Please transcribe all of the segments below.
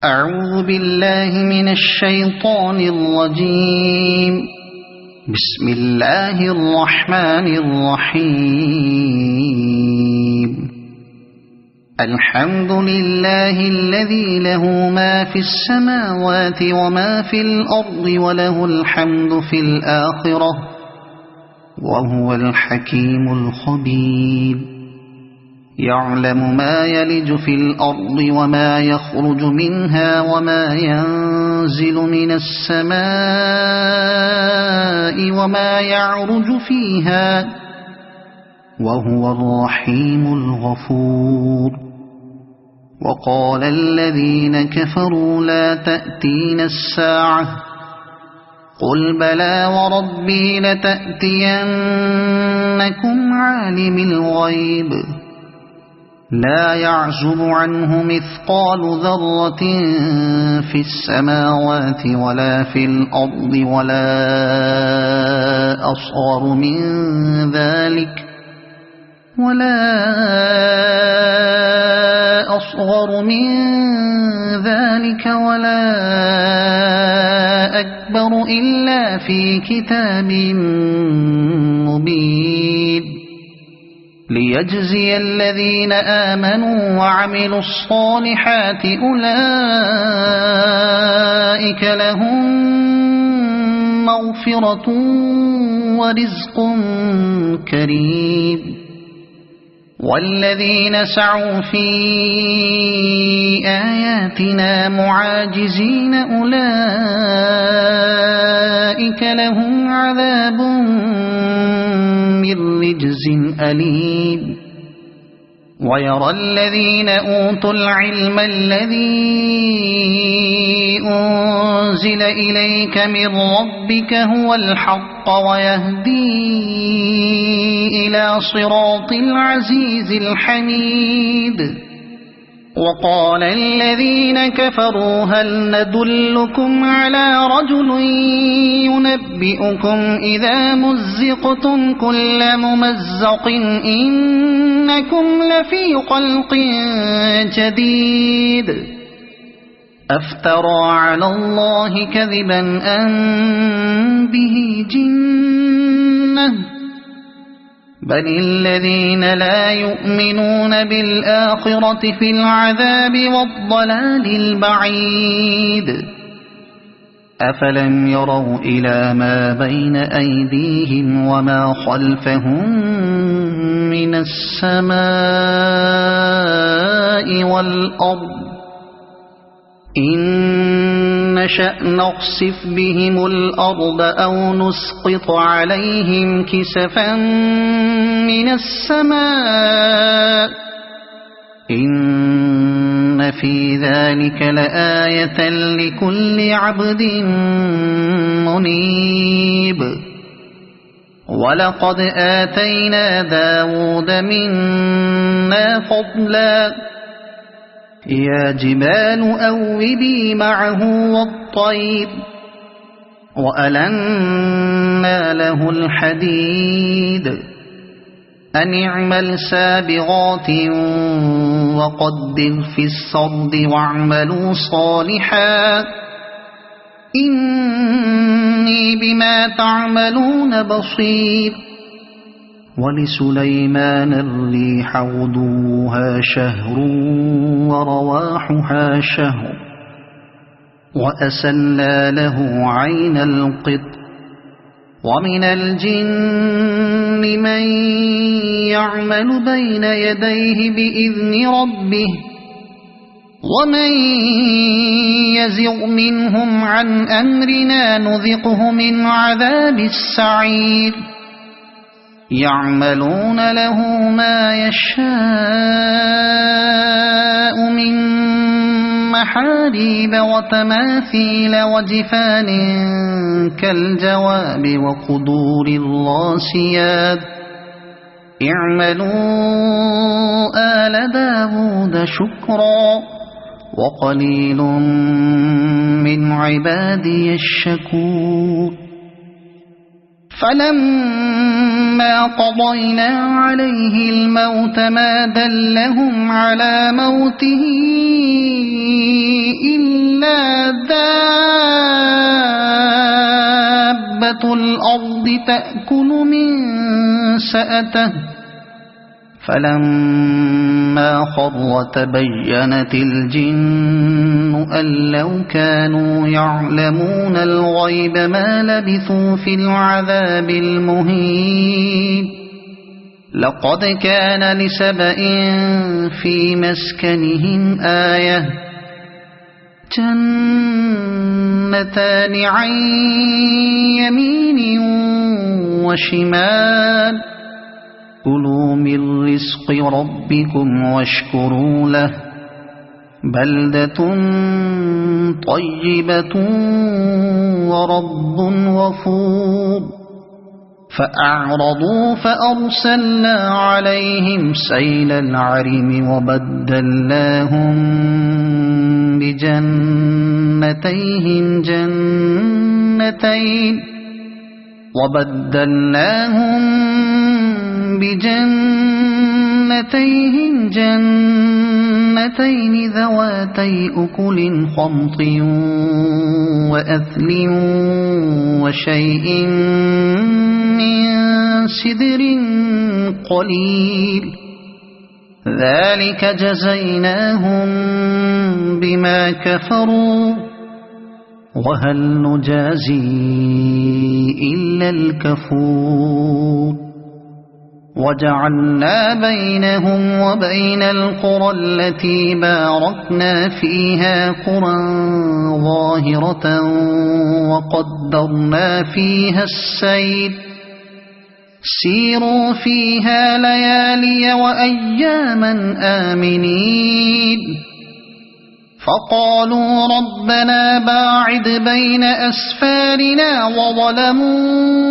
أعوذ بالله من الشيطان الرجيم. بسم الله الرحمن الرحيم. الحمد لله الذي له ما في السماوات وما في الأرض وله الحمد في الآخرة وهو الحكيم الخبير. يعلم ما يلج في الأرض وما يخرج منها وما ينزل من السماء وما يعرج فيها وهو الرحيم الغفور. وقال الذين كفروا لا تأتينا الساعة قل بلى وربي لتأتينكم عالم الغيب لا يعزب عنه مثقال ذرة في السماوات ولا في الأرض ولا أصغر من ذلك ولا أكبر إلا في كتاب مبين. ليجزي الذين آمنوا وعملوا الصالحات أولئك لهم مغفرة ورزق كريم. والذين سعوا في آياتنا معاجزين أولئك لهم عذاب من رجز أليم. ويرى الذين أوتوا العلم الذي أنزل إليك من ربك هو الحق ويهدي إلى صراط العزيز الحميد. وقال الذين كفروا هل ندلكم على رجل ينبئكم إذا مزقتم كل ممزق إنكم لفي خلق جديد أفترى على الله كذبا أم به جنة بل الذين لا يؤمنون بالآخرة في العذاب والضلال البعيد. أفلم يروا إلى ما بين أيديهم وما خلفهم من السماء والأرض إن نشأ نخسف بهم الأرض أو نسقط عليهم كسفا من السماء إن في ذلك لآية لكل عبد منيب. ولقد آتينا داود منا فضلا يا جبال أوبي معه والطير وألنا له الحديد أن اعمل سابغات وقدر في السرد واعملوا صالحا إني بما تعملون بصير. ولسليمان الريح غدوها شهر ورواحها شهر وأسلنا له عين القطر. ومن الجن من يعمل بين يديه بإذن ربه ومن يزغ منهم عن أمرنا نذقه من عذاب السعير. يعملون له ما يشاء من محاريب وتماثيل وجفان كالجواب وقدور الراسيات اعملوا آل داود شكرا وقليل من عبادي الشكور. فلما قضينا عليه الموت ما دلهم على موته إلا تأكل من سأته فلما خر تبينت الجن أن لو كانوا يعلمون الغيب ما لبثوا في العذاب المهين لقد كان لسبإ في مسكنهم آية جنتان عن يمين وشمال كلوا من رزق ربكم واشكروا له بلدة طيبة ورب غفور فأعرضوا فأرسلنا عليهم سيل العرم وبدلناهم بجنتين جنتين ذواتي أكل خمط وأثل وشيء من سدر قليل ذلك جزيناهم بما كفروا وهل نجازي إلا الكفور وجعلنا بينهم وبين القرى التي باركنا فيها قرى ظاهرة وقدرنا فيها السير سيروا فيها ليالي وأياما آمنين فقالوا ربنا باعد بين أسفارنا وظلموا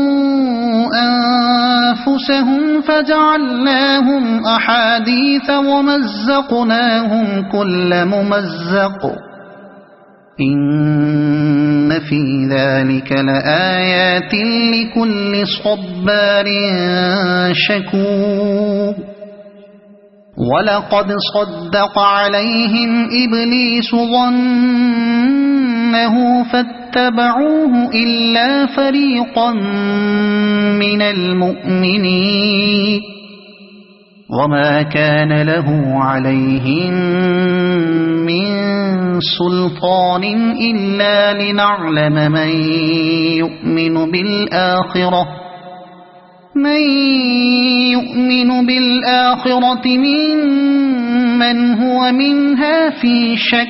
أنفسهم فجعلناهم أحاديث ومزقناهم كل ممزق إن في ذلك لآيات لكل صبار شكور ولقد صدق عليهم إبليس ظنه فاتبعوه إلا فريقا من المؤمنين وما كان له عليهم من سلطان إلا لنعلم من يؤمن بالآخرة ممن هو منها في شك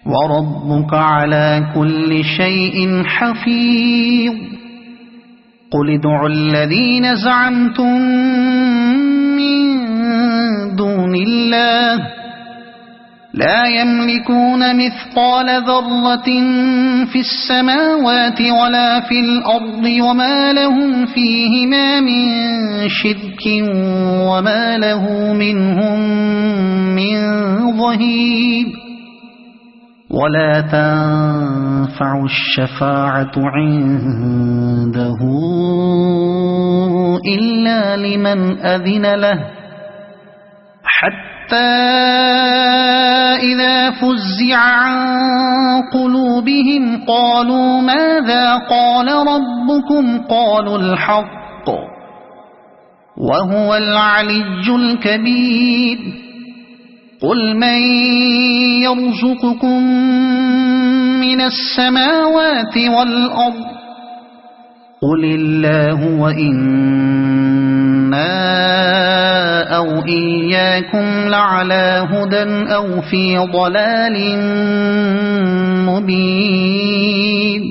وربك على كل شيء حفيظ قل ادعوا الذين زعمتم من دون الله لا يملكون مثقال ذرة في السماوات ولا في الأرض وما لهم فيهما من شرك وما له منهم من ظهير ولا تنفع الشفاعة عنده إلا لمن أذن له حتى إذا فزع عن قلوبهم قالوا ماذا قال ربكم قالوا الحق وهو العلي الكبير قل من يرزقكم من السماوات والأرض قل الله وإنا أو إياكم لعلى هدى أو في ضلال مبين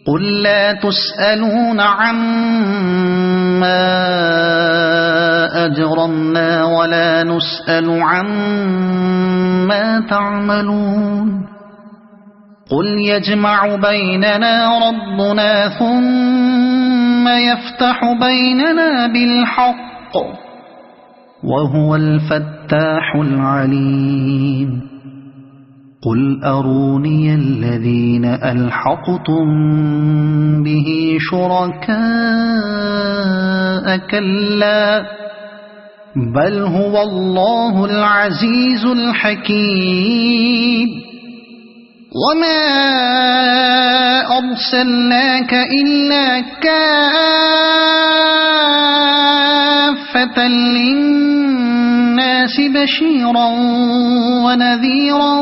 قل لا تسألون عما أجرمنا ولا نسأل عما تعملون قل يجمع بيننا ربنا ثم يفتح بيننا بالحق وهو الفتاح العليم قل أروني الذين ألحقتم به شركاء كلا بل هو الله العزيز الحكيم وما أرسلناك إلا كافة للناس بشيرا ونذيرا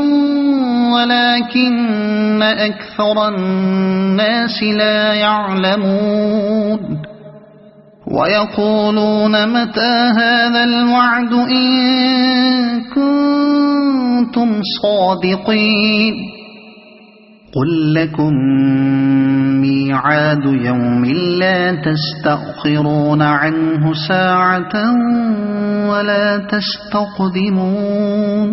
ولكن أكثر الناس لا يعلمون ويقولون متى هذا الوعد إن كنتم صادقين قل لكم ميعاد يوم لا تستأخرون عنه ساعة ولا تستقدمون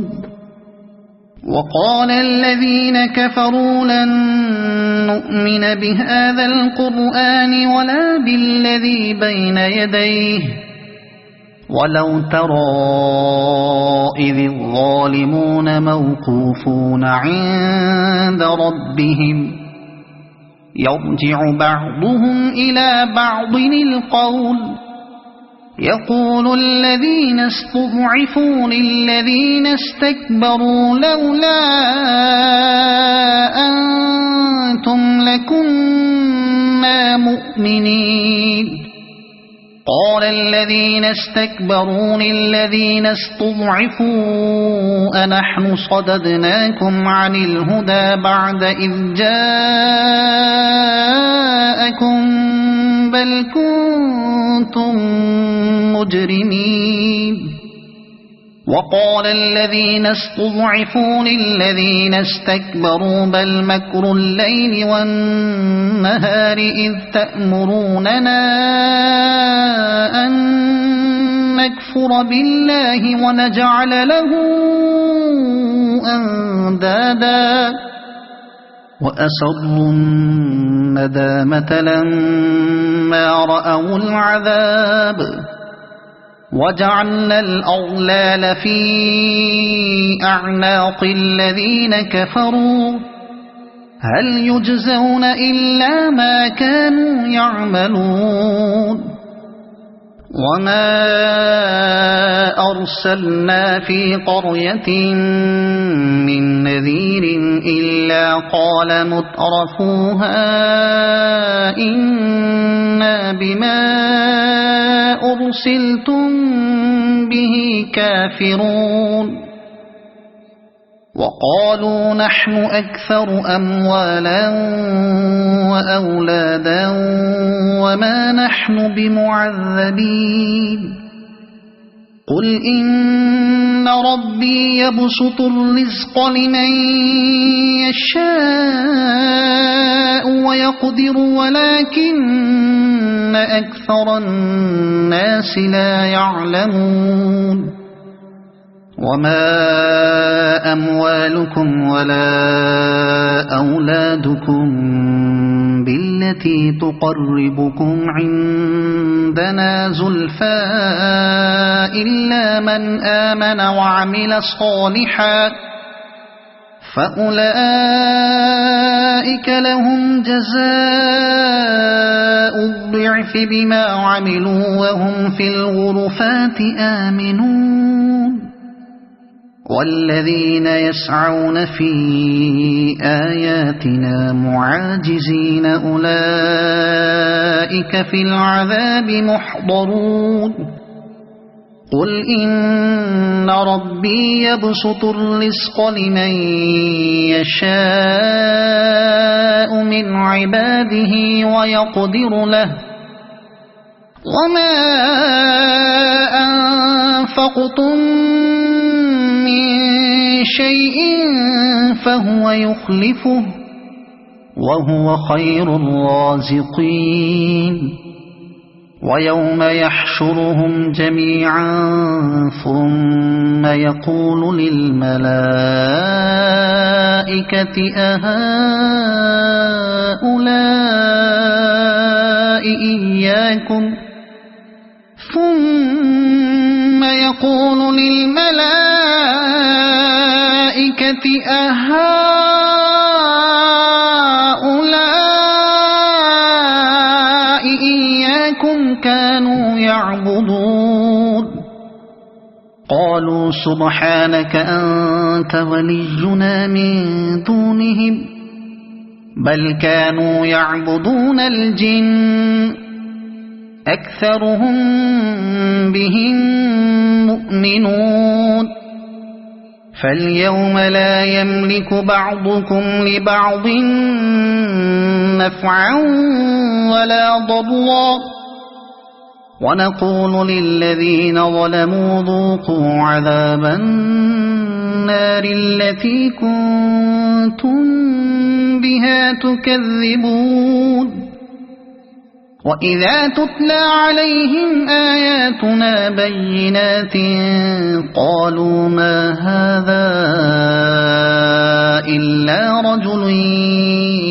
وقال الذين كفروا لن نؤمن بهذا القرآن ولا بالذي بين يديه ولو ترى إذ الظالمون موقوفون عند ربهم يرجع بعضهم إلى بعض القول يقول الذين استضعفوا للذين استكبروا لولا أنتم لكنا مؤمنين قال الذين استكبروا للذين استضعفوا أنحن صددناكم عن الهدى بعد إذ جاءكم بل كنتم مجرمين وقال الذين استضعفوا للذين استكبروا بل مكر الليل والنهار إذ تأمروننا أن نكفر بالله ونجعل له أندادا وأسروا الندامة لما رأوا العذاب وجعلنا الأغلال في أعناق الذين كفروا هل يجزون إلا ما كانوا يعملون وما أرسلنا في قرية من نذير إلا قال مترفوها إنا بما أرسلتم به كافرون وقالوا نحن أكثر أموالا وأولادا وما نحن بمعذبين قل إن ربي يبسط الرزق لمن يشاء ويقدر ولكن أكثر الناس لا يعلمون وما أموالكم ولا أولادكم بالتي تقربكم عندنا زلفى إلا من آمن وعمل صالحا فأولئك لهم جزاء الضعف بما عملوا وهم في الغرفات آمنون والذين يسعون في آياتنا معاجزين أولئك في العذاب محضرون قل إن ربي يبسط الرزق لمن يشاء من عباده ويقدر له وما أنفقتم من شيء فهو يخلفه وهو خير الرازقين ويوم يحشرهم جميعا ثم يقول للملائكة أهؤلاء إياكم ثم يقول للملائكة أهؤلاء إياكم كانوا يعبدون قالوا سبحانك أنت ولينا من دونهم بل كانوا يعبدون الجن أكثرهم بهم مؤمنون فاليوم لا يملك بعضكم لبعض نفعا ولا ضرا ونقول للذين ظلموا ذوقوا عذاب النار التي كنتم بها تكذبون وإذا تتلى عليهم آياتنا بينات قالوا ما هذا إلا رجل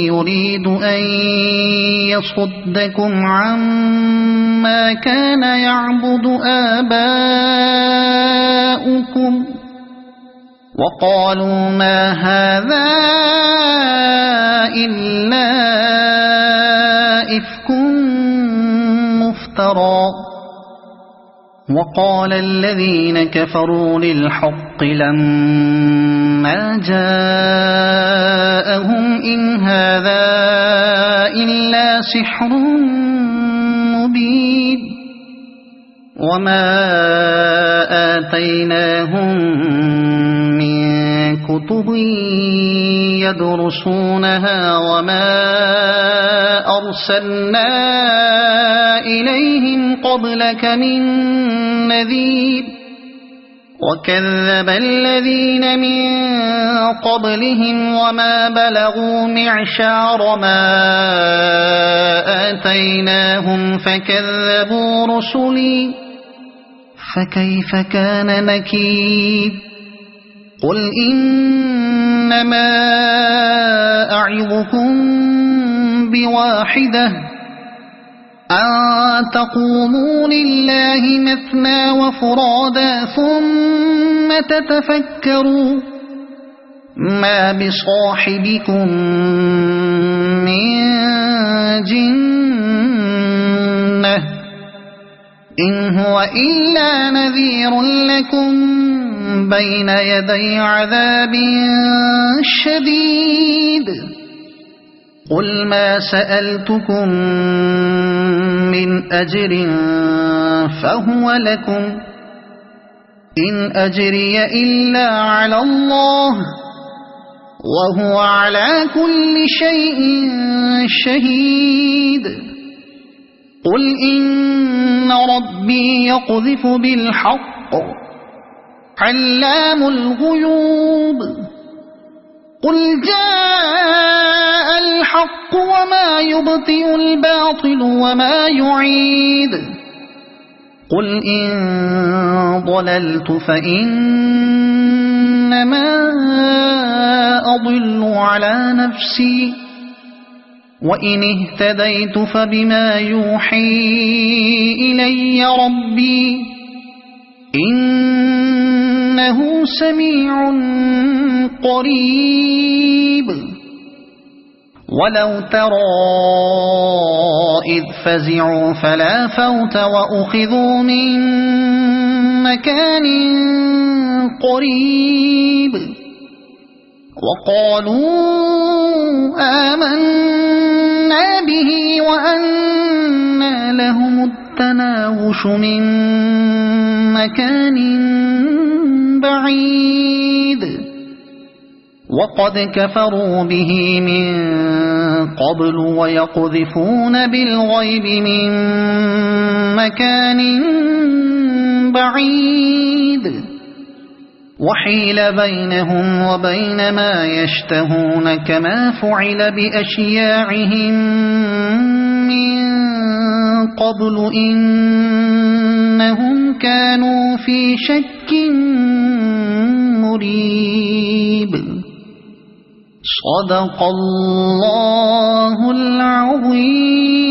يريد أن يصدكم عما كان يعبد آباؤكم وقالوا ما هذا إلا إفك مفترى وقال الذين كفروا للحق لما جاءهم إن هذا إلا سحر مبين وما آتيناهم من كتب يدرسونها وما أرسلنا إليهم قبلك من نذير وكذب الذين من قبلهم وما بلغوا معشار ما آتيناهم فكذبوا رسلي فكيف كان نكير قل إنما أعظكم بواحدة أن تقوموا لله مثنى وفرادا ثم تتفكروا ما بصاحبكم من جنة إن هو إلا نذير لكم بين يدي عذاب شديد قل ما سألتكم من أجر فهو لكم إن أجري إلا على الله وهو على كل شيء شهيد قل إن ربي يقذف بالحق علام الغيوب قل جاء الحق وما يبطئ الباطل وما يعيد قل إن ضللت فإنما أضل على نفسي وإن اهتديت فبما يوحي إلي ربي إنه سميع قريب ولو ترى إذ فزعوا فلا فوت وأخذوا من مكان قريب وقالوا آمنا به وأنى لهم التناوش من مكان بعيد وقد كفروا به من قبل ويقذفون بالغيب من مكان بعيد وحيل بينهم وبين ما يشتهون كما فعل بأشياعهم من قبل إنهم كانوا في شك مريب صدق الله العظيم.